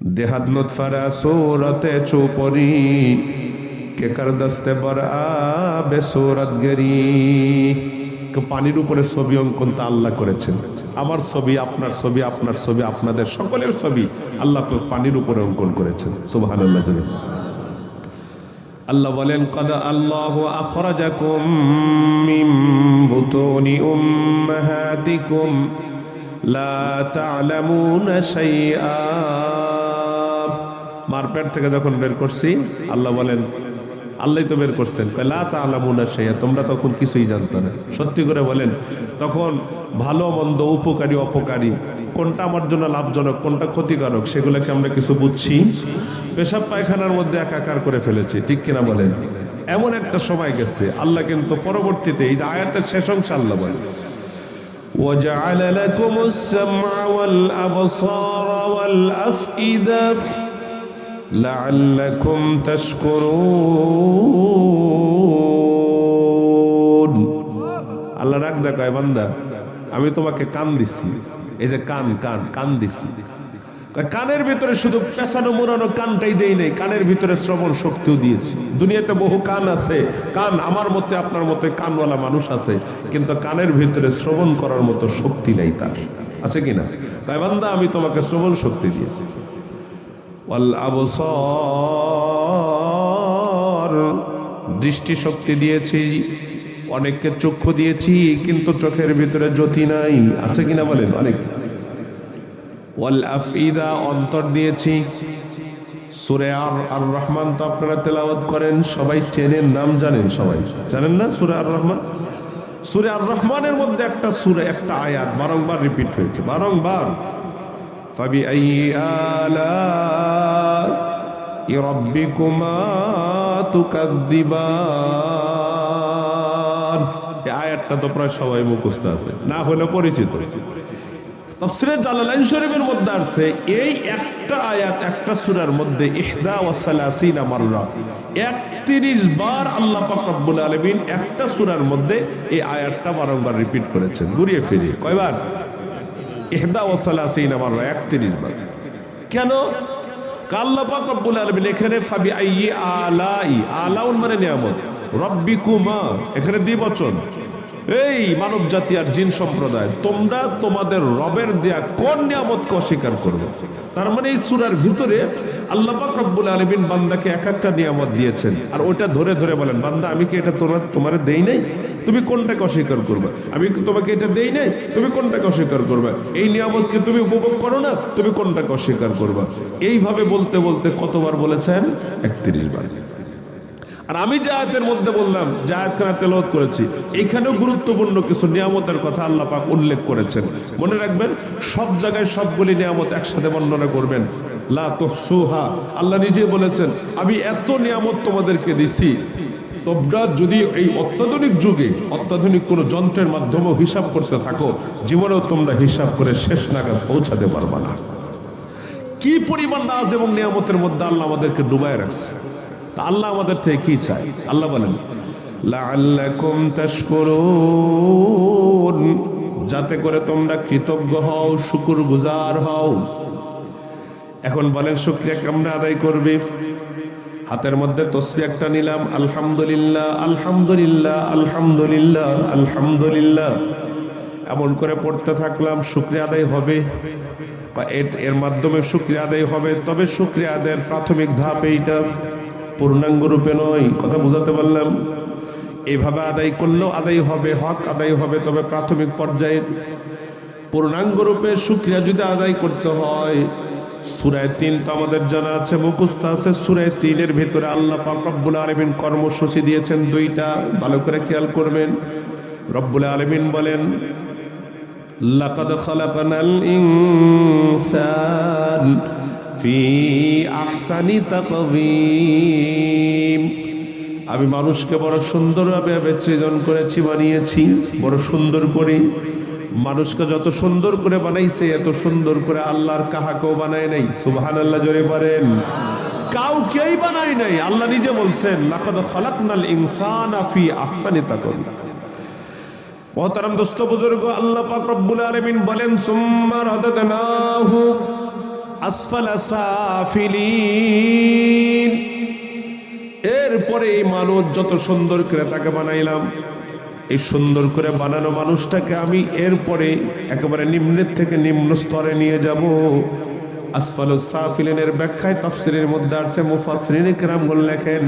देहत नुत्फरा सूरत चुपरी के कर दस्ते बर आबे सूरत गरी। পানির উপরে ছবি অঙ্কন তা আল্লাহ করেছেন। আমার ছবি, আপনার ছবি, আপনার ছবি, আপনাদের সকলের ছবি আল্লাহ পানির উপরে অঙ্কন করেছেন। সুবহানাল্লাহ। আল্লাহ বলেন কদ আল্লাহু আখরাজাকুম মিন বুতুনি উম্মাহাতিকুম লা তা'লামুনা শাইআ। মার পেট থেকে যখন বের করছি আল্লাহ বলেন, আল্লাহই তো বের করছেন, লা তা'লামুনা শাইআ, তোমরা তখন কিছুই জানতে না। সত্যি করে বলেন তখন ভালো মন্দ, উপকারী অপকারী, কোনটা আমার জন্য লাভজনক কোনটা ক্ষতিকারক সেগুলোকে আমরা কিছু বুঝছি? পেশাব পায়খানার মধ্যে একাকার করে ফেলেছি, ঠিক কিনা বলেন? এমন একটা সময় গেছে আল্লাহ কিন্তু পরবর্তীতে এই আয়াতের শেষ অংশে আল্লাহ বলেন وَجَعَلَ لَكُمُ السَّمْعَ وَالْأَبْصَارَ وَالْأَفْئِدَةَ لَعَلَّكُمْ تَشْكُرُونَ। আল্লাহ রাগ দেখায়, বান্দা আমি তোমাকে কান দিছি, এই যে কান কান কান দিছি, কানের ভিতরে শুধু পেছানো মোড়ানো কানটাই দেই নাই, কানের ভিতরে শ্রবণ শক্তিও দিয়েছি। দুনিয়াতে বহু কান আছে, কান আমার মতে আপনার মতে কানওয়ালা মানুষ আছে, কিন্তু কানের ভিতরে শ্রবণ করার মতো শক্তি নাই তার, আছে কিনা? তাই বান্দা আমি তোমাকে শ্রবণ শক্তি দিয়েছি। ওয়াল আবসার, দৃষ্টি শক্তি দিয়েছি, অনেককে চক্ষু দিয়েছি কিন্তু চোখের ভিতরে জ্যোতি নাই, আছে কিনা বলেন? অনেক। ওয়াল আফইদা, অন্তর দিয়েছি। সূরা আর রহমান তো আপনারা তেলাওয়াত করেন, সবাই চেনেন, নাম জানেন, সবাই জানেন না? সূরা আর রহমান, সূরা আর রহমানের মধ্যে একটা সূরা, একটা আয়াত বারংবার রিপিট হয়েছে, বারংবার। ফাবিআইয়ি আলা'i রাব্বিকুমা তুকাযযিবান। এই আয়াতটা তো প্রায় সবাই মুখস্থ আছে, না হলে পরিচিত। তাফসীরে জালালাইন শরীফের মধ্যে আছে এই একটা আয়াত একটা সূরার মধ্যে 31 মাররা, 31 বার আল্লাহ পাক রব্বুল আলামিন একটা সূরার মধ্যে এই আয়াতটা বারংবার রিপিট করেছেন, ঘুরিয়ে ফিরিয়ে। কয়বার? 31 মাররা, 31 বার। কেন? আল্লাহ পাক রব্বুল আলামিন এখানে ফাবিআইয়ি আলাই, আলাউন মানে নিয়ামত, রব্বিকুমা এখানে দ্বিবচন। এই মানব জাতি আর জিন সম্প্রদায়, তোমরা তোমাদের রবের দেয়া কোন নিয়ামতকে অস্বীকার করবে? তার মানে এই সূরার ভিতরে আল্লাহ পাক রব্বুল আলামিন বান্দাকে এক একটা নিয়ামত দিয়েছেন, আর ওইটা ধরে ধরে বলেন, বান্দা আমি কি এটা তোমার দেই নাই? তুমি কোনটাকে অস্বীকার করবে? আমি তোমাকে এটা দেই নাই, তুমি কোনটাকে অস্বীকার করবে? এই নিয়ামতকে তুমি উপভোগ করো না, তুমি কোনটাকে অস্বীকার করবে? এইভাবে বলতে বলতে কতবার বলেছেন? 31 বার। আর আমি যে আয়াতের মধ্যে বললাম, যে আয়াতখানা তেলাওয়াত করেছি, এখানেও গুরুত্বপূর্ণ কিছু নিয়ামতের কথা আল্লাহ পাক উল্লেখ করেছেন। মনে রাখবেন, সব জায়গায় সবগুলি নিয়ামত একসাথে বর্ণনা করবেন। লা তুহসুহা, আল্লাহ নিজে বলেছেন আমি এত নিয়ামত তোমাদেরকে দিছি, তোমরা যদি এই অত্যাধুনিক যুগে অত্যাধুনিক কোনো যন্ত্রের মাধ্যমেও হিসাব করতে থাকো, জীবনেও তোমরা হিসাব করে শেষ নাগাদ পৌঁছাতে পারবা না। কি পরিমাণ নাজ এবং নিয়ামতের মধ্যে আল্লাহ আমাদেরকে ডুবায় রাখছে। আল্লাহ আমাদের থেকে কি চাই? আল্লাহ বলেন লাআল্লাকুম তাশকুরুন, যাতে করে তোমরা কৃতজ্ঞ হও, শুকরগুজার হও। এখন বলেন শুকরিয়া কেমনে আদায় করবে? হাতের মধ্যে তসবিহ একটা নিলাম, আলহামদুলিল্লাহ আলহামদুলিল্লাহ আলহামদুলিল্লাহ আলহামদুলিল্লাহ, এমন করে পড়তে থাকলাম, শুকরিয়া আদায় হবে। এর মাধ্যমে শুকরিয়া আদায় হবে, তবে শুকরিয়া আদায়ের প্রাথমিক ধাপ এইটা, পূর্ণাঙ্গ রূপে নয়। কথা বুঝাতে পারলাম? এইভাবে আদায় করলেও আদায় হবে, হক আদায় হবে, তবে প্রাথমিক পর্যায়ে। পূর্ণাঙ্গ রূপে শুকরিয়া যদি আদায় করতে হয়, সূরা ৩ তো আমাদের জানা আছে, মুখস্থ আছে। সূরা ৩-এর ভিতরে আল্লাহ পাক রব্বুল আলামিন কর্মসূচি দিয়েছেন দুইটা, ভালো করে খেয়াল করবেন। রব্বুল আলামিন বলেন লাকাদ খালাকনাল ইনসান ফি আহসানি তাকওয়িম, আমি মানুষকে বড় সুন্দরভাবে সৃজন করেছি, বানিয়েছি বড় সুন্দর করে। মানুষকে যত সুন্দর করে বানাইছে, এত সুন্দর করে আল্লাহর কাহাকেও বানায় নাই। সুবহানাল্লাহ জোরে বলেন। কাউকেই বানায় নাই, আল্লাহ নিজে বলছেন লাকাদ খালাকনাল ইনসানা ফি আহসানি তাকওয়িম। মোহতারাম দোস্ত বুজুর্গ, আল্লাহ পাক রব্বুল আলামিন বলেন সুম্মা রাদাদনাহু আসফালা সাফিলিন। এরপরে এই মানুষ যত সুন্দর করে তাকে বানাইলাম, এই সুন্দর করে বানানো মানুষটাকে আমি এরপরে একেবারে নিম্নের থেকে নিম্ন স্তরে নিয়ে যাব। আসফালুস সাফিলিনের ব্যাখ্যায় তাফসীরের মধ্যে আছে, মুফাসসিরিন কিরামগণ লেখেন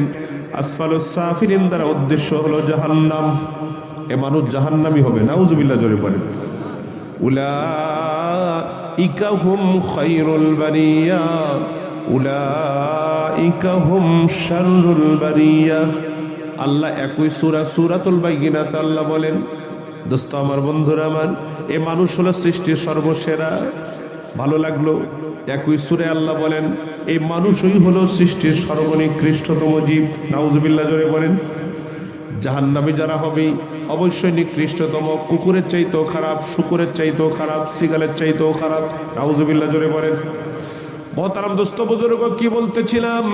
আসফালুস সাফিলিন দ্বারা উদ্দেশ্য হলো জাহান্নাম। এ মানুষ জাহান্নামী হবে, নাউজুবিল্লাহ জোরে পড়েন। উলাইকা হুম খায়রুল বারিয়া উলাইকা হুম শাররুল বারিয়া। আল্লাহ একই সূরা সূরাতুল বাইয়িনাতে আল্লাহ বলেন, দোস্ত আমার, বন্ধুরা আমার, এ মানুষ হলো সৃষ্টির সর্বসেরা। ভালো লাগলো, একই সূরে আল্লাহ বলেন এই মানুষই হলো সৃষ্টির সর্বনিকৃষ্টতম জীব। নাউজুবিল্লাহ জোরে বলেন। জাহান্নামী যারা হবে অবশ্যই নিকৃষ্টতম, কুকুরের চাইতেও খারাপ, শুকুরের চাইতেও খারাপ, শৃগালের চাইতেও খারাপ। নাউজুবিল্লাহ জোরে বলেন। মহতারাম দোস্ত বুজুর্গ, কি বলতেছিলাম,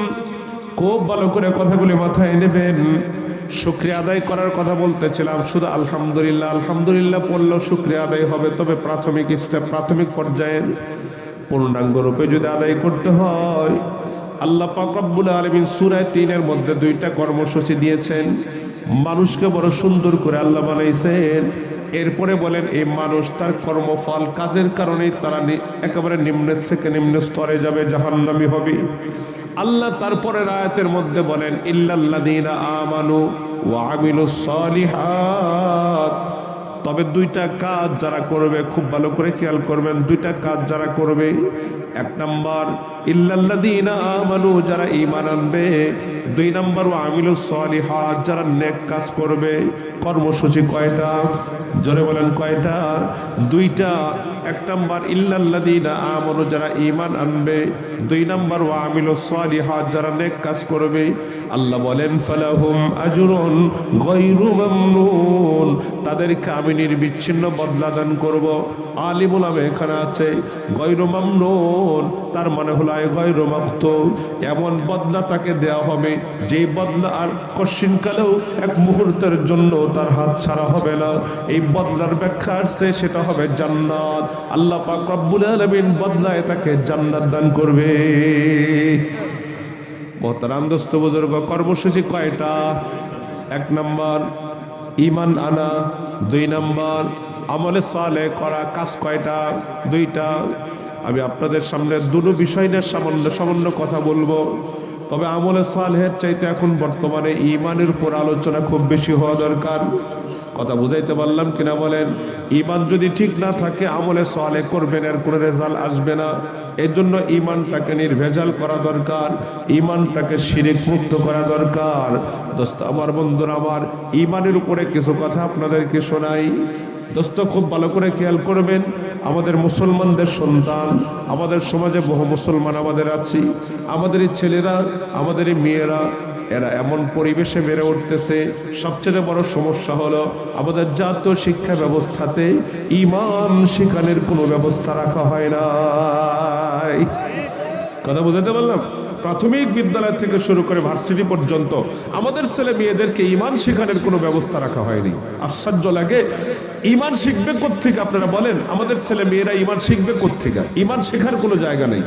খুব ভালো করে কথাগুলি মাথায় নেবেন। শুকরিয়া আদায় করার কথা বলতেছিলাম। শুধু আলহামদুলিল্লাহ আলহামদুলিল্লাহ পড়লেও শুকরিয়া আদায় হবে, তবে প্রাথমিক স্টেপ, প্রাথমিক পর্যায়ে পূর্ণাঙ্গ রূপে যদি আদায় করতে হয়, আল্লাহ পাক রব্বুল আলামিন সূরা ৩-এর মধ্যে 2টা কর্মসূচি দিয়েছেন। মানুষকে বড় সুন্দর করে আল্লাহ বানাইছেন। এরপরে বলেন এই মানুষ তার কর্মফল, কাজের কারণে তারা একেবারে নিম্ন থেকে নিম্ন স্তরে যাবে, জাহান্নামী হবে। আল্লাহ তারপরের আয়াতের মধ্যে বলেন ইল্লাল্লাযীনা আমানু ওয়া আমিলুস সালিহাত। তবে 2টা কাজ যারা করবে, খুব ভালো করে খেয়াল করবেন, 2টা কাজ যারা করবে। 1 নাম্বার ইল্লাল্লাযীনা আমানু, যারা ঈমান আনবে। 2 নাম্বার ওয়া আমিলুস সালিহাত, যারা নেক কাজ করবে। কর্মসূচি কয়টা? জোরে বলেন কয়টা? 2টা। 1 নাম্বার ইল্লাল্লাযীনা আমানু, যারা ঈমান আনবে। 2 নাম্বার ওয়া আমিলুস সালিহাত, যারা নেক কাজ করবে। আল্লাহ বলেন ফালাহুম আজরুন গায়রু মামনুন, তাদেরকে আমি নির্বিচ্ছিন্ন বদলা দান করব। আলিমুল আম এখানে আছে গায়রু মামনুন, তার মানে হলো গায়রু মাকতুব, এমন বদলা তাকে দেওয়া হবে যে বদলা আর কশিনকালেও এক মুহূর্তের জন্য তার হাত ছাড়া হবে না। এই বদলার ব্যাখ্যা আছে, সেটা হবে জান্নাত। আল্লাহ পাক রব্বুল আলামিন বদলায় তাকে জান্নাত দান করবে। মোহতারাম দোস্ত বুজুর্গ, কর্মসূচি কয়টা? 1 নাম্বার ঈমান আনা, 2 নাম্বার আমলে সালেহ করা। কাজ কয়টা? 2টা। আমি আপনাদের সামনে দুটো বিষয় নিয়ে সামান্য কথা বলবো, তবে আমলে সালেহের চাইতে এখন বর্তমানে ঈমানের উপর আলোচনা খুব বেশি হওয়া দরকার। কথা বুঝাইতে পারলাম কিনা বলেন? ঈমান যদি ঠিক না থাকে, আমলে সালেহ করবেন, এর কোনো রেজাল্ট আসবে না। এর জন্য ঈমানটাকে নির্ভেজাল করা দরকার, ঈমানটাকে শিরক মুক্ত করা দরকার। দোস্ত আমার, বন্ধুরা আমার, ঈমানের উপরে কিছু কথা আপনাদেরকে শোনাই। দোস্ত খুব ভালো করে খেয়াল করবেন, আমাদের মুসলমানদের সন্তান, আমাদের সমাজে বহু মুসলমান আমাদের আছি, আমাদের এই ছেলেরা, আমাদের এই মেয়েরা, এরা এমন পরিবেশে বেড়ে উঠতেছে। সবচেয়ে বড় সমস্যা হলো আমাদের জাতীয় শিক্ষা ব্যবস্থাতে ঈমান শিখানোর কোনো ব্যবস্থা রাখা হয় না। কথা বুঝাতে পারলাম? প্রাথমিক বিদ্যালয় থেকে শুরু করে ভার্সিটি পর্যন্ত আমাদের ছেলে মেয়েদেরকে ঈমান শেখানোর কোনো ব্যবস্থা রাখা হয়নি। আশ্চর্য লাগে, ঈমান শিখবে কোত্থেকে আপনারা বলেন? আমাদের ছেলে মেয়েরা ঈমান শিখবে কোত্থেকে? ঈমান শেখার কোনো জায়গা নেই।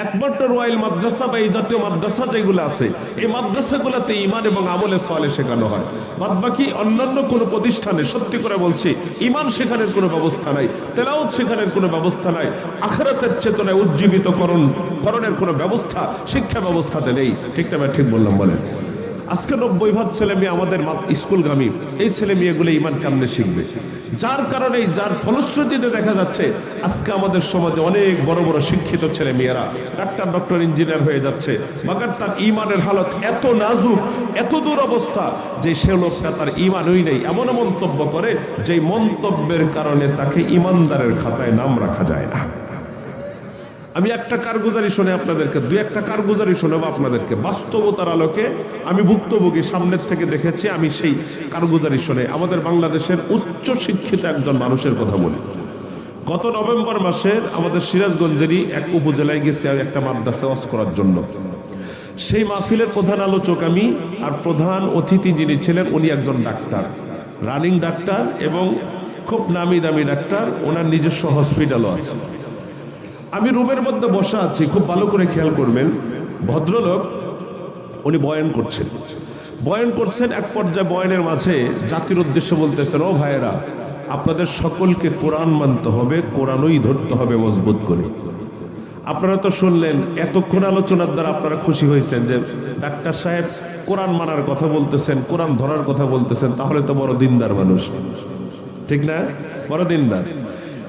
একমাত্র রয়্যাল মাদ্রাসা বা এই জাতীয় মাদ্রাসা যেগুলো আছে, এই মাদ্রাসাগুলোতে ঈমান এবং আমলে সালেহ শেখানো হয়। বাদবাকি অন্যান্য কোনো প্রতিষ্ঠানে, সত্যি করে বলছি, ঈমান শেখানোর কোনো ব্যবস্থা নাই, তেলাওয়াত শেখানোর কোনো ব্যবস্থা নাই, আখিরাতের চেতনায় উজ্জীবিতকরণের কোনো ব্যবস্থা শিক্ষা ব্যবস্থাতে নেই। ঠিক না? ঠিক বললাম বলেন? আজকে 90% ছেলে মেয়ে আমাদের স্কুলগামী, এই ছেলে মেয়েগুলো ঈমান কেমনে শিখবে? যার কারণে, যার ফলশ্রুতিতে দেখা যাচ্ছে আজকে আমাদের সমাজে অনেক বড় বড় শিক্ষিত ছেলে মেয়েরা ডাক্তার, ডক্টর, ইঞ্জিনিয়ার হয়ে যাচ্ছে, মাগার তার ঈমানের হালত এত নাজুক, এত দূর অবস্থা যে সে লোকটা তার ঈমানই নেই, এমন মন্তব্য করে যে মন্তব্যের কারণে তাকে ঈমানদারের খাতায় নাম রাখা যায় না। আমি একটা কারগুজারি শুনে আপনাদেরকে, 2-1টা কারগুজারি শোনাবো আপনাদেরকে। বাস্তবতার আলোকে আমি ভুক্তভোগী, সামনের থেকে দেখেছি, আমি সেই কারগুজারি শুনে আমাদের বাংলাদেশের উচ্চ শিক্ষিত একজন মানুষের কথা বলি। গত নভেম্বর মাসের আমাদের সিরাজগঞ্জেরই এক উপজেলায় গেছে একটা মাদ্রাসা ওয়াজ করার জন্য। সেই মাহফিলের প্রধান আলোচক আমি, আর প্রধান অতিথি যিনি ছিলেন উনি একজন ডাক্তার, রানিং ডাক্তার এবং খুব নামি দামি ডাক্তার, ওনার নিজস্ব হসপিটালও আছে। আমি রুমের মধ্যে বসা আছি, খুব ভালো করে খেয়াল করবেন, ভদ্রলোক উনি বয়ান করছেন। এক পর্যায়ে বয়ানের মাঝে জাতির উদ্দেশ্যে বলতেছেন, ও ভাইয়েরা, আপনাদের সকলকে কোরআন মানতে হবে, কোরআনই ধরতে হবে মজবুত করে। আপনারা তো শুনলেন, এতক্ষণ আলোচনার দ্বারা আপনারা খুশি হয়েছেন যে ডাক্তার সাহেব কোরআন মানার কথা বলতেছেন, কোরআন ধরার কথা বলতেছেন, তাহলে তো বড় দিনদার মানুষ, ঠিক না? বড় দিনদার।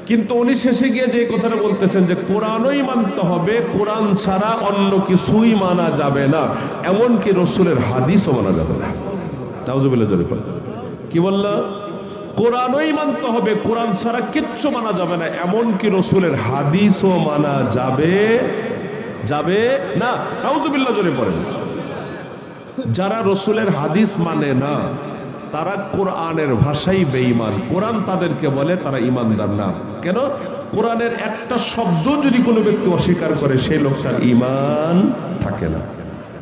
কিন্তু উনি শেষে গিয়ে যে কথাটা বলতেছেন যে কোরআনই মানতে হবে, কোরআন ছাড়া অন্য কিছুই মানা যাবে না, এমনকি রসুলের হাদিসও মানা যাবে না। নাউজুবিল্লাহ জোরে পড়ে। কি বললা? কোরআনই মানতে হবে, কোরআন ছাড়া কিচ্ছু মানা যাবে না, এমনকি রসুলের হাদিসও মানা যাবে না। নাউজুবিল্লাহ জোরে পড়েন। যারা রসুলের হাদিস মানে না তারা কোরআনের ভাষাই বেঈমান। কোরআন তাদেরকে বলে তারা ইমানদার না। কেন? কোরআনের একটা শব্দ যদি কোনো ব্যক্তি অস্বীকার করে সেই লোকটার ঈমান থাকে না।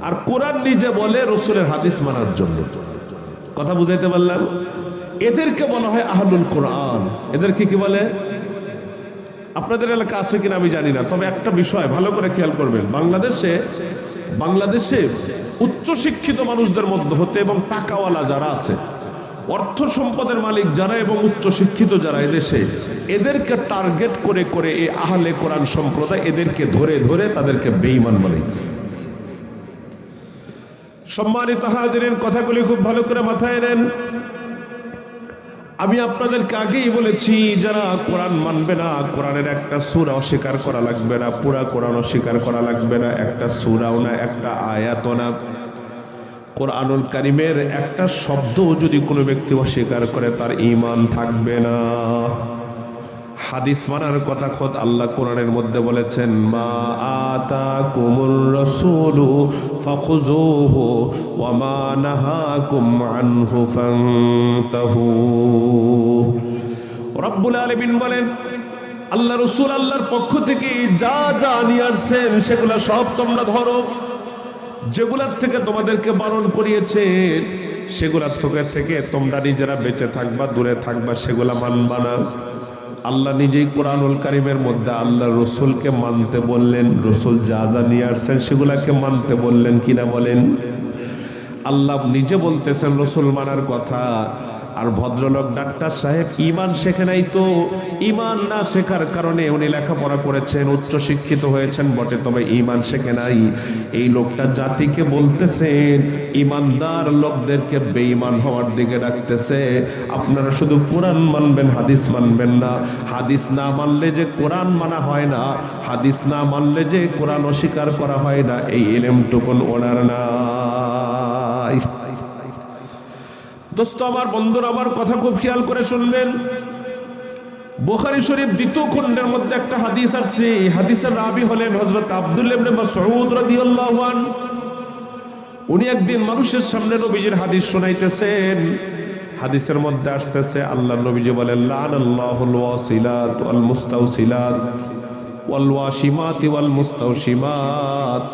আর কোরআন নিজে বলে রসুলের হাদিস মানার জন্য। কথা বুঝাইতে পারলাম? এদেরকে বলা হয় আহলুল কোরআন। এদেরকে কি বলে? আপনাদের এলাকা আছে কিনা আমি জানি না, তবে একটা বিষয় ভালো করে খেয়াল করবেন, বাংলাদেশে উচ্চ শিক্ষিত মানুষদের মধ্যে হতে এবং টাকাওয়ালা যারা আছে, অর্থ সম্পদের মালিক যারা এবং উচ্চ শিক্ষিত যারা এদেশে, এদেরকে টার্গেট করে করে এই আহলে কোরআন সম্প্রদায় এদেরকে ধরে ধরে তাদেরকে বেঈমান বানাইছে। সম্মানিত হাজিরিন, কথাগুলি খুব ভালো করে মাথায় নেন। আমি আপনাদেরকে আগেই বলেছি, যারা কোরআন মানবে না, কোরআনের একটা সূরা অস্বীকার করা লাগবে না, পুরা কোরআন অস্বীকার করা লাগবে না, একটা সূরাও না, একটা আয়াতও না, কোরআনুল কারীমের একটা শব্দ যদি কোনো ব্যক্তি অস্বীকার করে তার ঈমান থাকবে না। হাদিস মানার কথা খোদ আল্লাহ কোরআনের মধ্যে বলেছেন, মা আতাকুমুর রাসূলু ফাখুযুহু ওয়া মা নাহাকুম আনহু ফান্তাহু। রব্বুল আলামিন বলেন, আল্লাহ রাসূল আল্লাহর পক্ষ থেকে যা যা নিয়ে আসছেন সেগুলা সব তোমরা ধরো, যেগুলার থেকে তোমাদেরকে বারণ করিয়েছেন সেগুলার থেকে তোমরা নিজেরা বেঁচে থাকবা, দূরে থাকবা, সেগুলা মানবা না। আল্লাহ নিজেই কোরআনুল কারীমের মধ্যে আল্লাহ রসুলকে মানতে বললেন, রসুল যা যা নিয়ে আসছেন সেগুলাকে মানতে বললেন কিনা বলেন? আল্লাহ নিজে বলতেছেন রসুল মানার কথা। আর ভদ্রলোক ডাক্তার সাহেব ঈমান শেখে নাই, তো ঈমান না শেখার কারণে উনি লেখাপড়া করেছেন, উচ্চ শিক্ষিত হয়েছেন বটে, তবে ঈমান শেখে নাই। এই লোকটা জাতিকে বলতেছেন, ঈমানদার লোকদেরকে বেঈমান হওয়ার দিকে ডাকতেছে। আপনারা শুধু কোরআন মানবেন, হাদিস মানবেন না। হাদিস না মানলে যে কোরআন মানা হয় না, হাদিস না মানলে যে কোরআন অস্বীকার করা হয় না, এই ইলমটুকুন ওনার নাই। দোস্ত আমার, বন্ধুরা আমার, কথা খুব খেয়াল করে শুনবেন। বুখারী শরীফ 2 খণ্ডের মধ্যে একটা হাদিস আছে। হাদিসের রাবি হলেন হযরত আব্দুল্লাহ ইবনে মাসউদ রাদিয়াল্লাহু আনহু। উনি একদিন মানুষের সামনে নবীজির হাদিস শোনাইতেছেন। হাদিসের মধ্যে আসতেছে, আল্লাহর নবীজি বলেন, লানাল্লাহুল ওয়াসিলাত ওয়াল মুস্তাওসিলাত ওয়াল ওয়াশিমাত ওয়াল মুস্তাওশিমাত।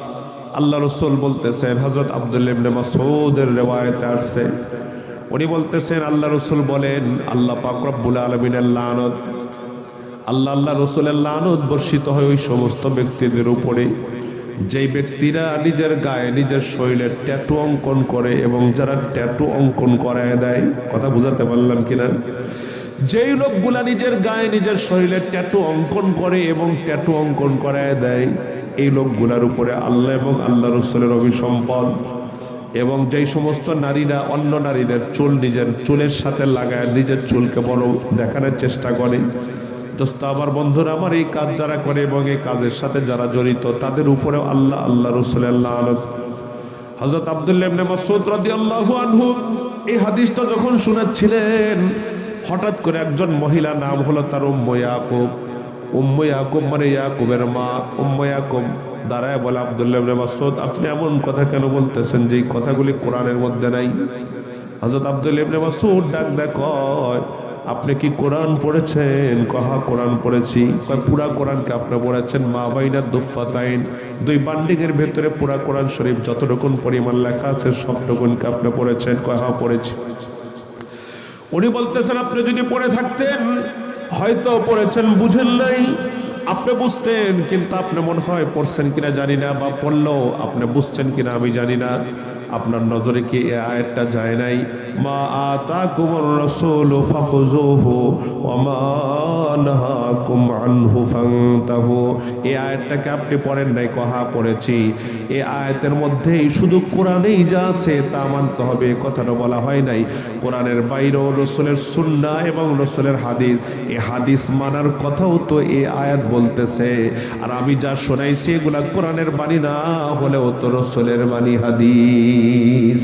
আল্লাহ রাসূল বলতেছেন, হযরত আব্দুল্লাহ ইবনে মাসউদের riwayate আসছে, উনি বলতেছেন, আল্লাহ রসুল বলেন, আল্লাহ পাক রব্বুল আলামিনের লানত, আল্লাহ রসুলের লানত বর্ষিত হয় ওই সমস্ত ব্যক্তিদের উপরে যেই ব্যক্তিরা নিজের গায়ে নিজের শরীরে ট্যাটু অঙ্কন করে এবং যারা ট্যাটু অঙ্কন করায় দেয়। কথা বুঝাতে পারলাম কিনা? যেই লোকগুলা নিজের গায়ে নিজের শরীরে ট্যাটু অঙ্কন করে এবং ট্যাটু অঙ্কন করায় দেয়, এই লোকগুলার উপরে আল্লাহ এবং আল্লাহ রসুলের অভিসম্পদ। এবং যেই সমস্ত নারীরা অন্য নারীদের চুল নিজের চুলের সাথে লাগায় নিজের চুলকে বড় দেখানোর চেষ্টা করে, দোস্ত আমার, বন্ধুরা আমার, এই কাজ যারা করে এবং এই কাজের সাথে যারা জড়িত তাদের উপরেও আল্লাহ রসুলের লানত। হযরত আব্দুল্লাহ ইবনে মাসউদ রাদিয়াল্লাহু আনহু এই হাদিসটা যখন শোনাচ্ছিলেন, হঠাৎ করে একজন মহিলা, নাম হলো তার উম্মে ইয়াকুব মানে ইয়াকুবের মা, উম্মে ইয়াকুব দাঁড়ায় বলে, আব্দুল্লাহ ইবনে মাসউদ, আপনি এমন কথা কেন বলতেছেন যে এই কথাগুলি কোরআনের মধ্যে নাই? হযরত আব্দুল্লাহ ইবনে মাসউদ ডাক দেয়, কয়, আপনি কি কোরআন পড়েছেন? কহা কোরআন পড়েছি। কয়, পুরা কোরআনকে আপনি পড়েছেন? মা বাইনা দুফাতাইন, 2 বান্ডিংয়ের ভেতরে পুরা কোরআন শরীফ যতটুকু পরিমাণ লেখা আছে সবটুকুনকে আপনি পড়েছেন? কয়, হ্যাঁ পড়েছি। উনি বলতেছেন, আপনি যদি পড়ে থাকতেন হয়তো পড়েছেন, বুঝেন নাই। আপনি বুঝতেন, কিন্তু আপনি মনে হয় পড়ছেন কিনা জানি না, বা পড়লেও আপনি বুঝছেন কিনা আমি জানি না। আপনার নজরে কি এই আয়াতটা যায় নাই? মা আতাকুমুর রাসূলু ফাখুযুহু ওয়া মা নাহাকুম আনহু ফান্তাহু। এই আয়াতটাকে আপনি পড়েন নাই? কহা পড়েছি। এই আয়াতের মধ্যেই শুধু কোরআনেই যা আছে তা মানতে হবে, কথাটা বলা হয় নাই। কোরআনের বাইরেও রাসূলের সুন্নাহ এবং রাসূলের হাদিস, এই হাদিস মানার কথাও তো এই আয়াত বলতেছে। আর আমি যা শোনাইছি এগুলা কোরআনের বাণী না হলেও তো রাসূলের বাণী, হাদিস।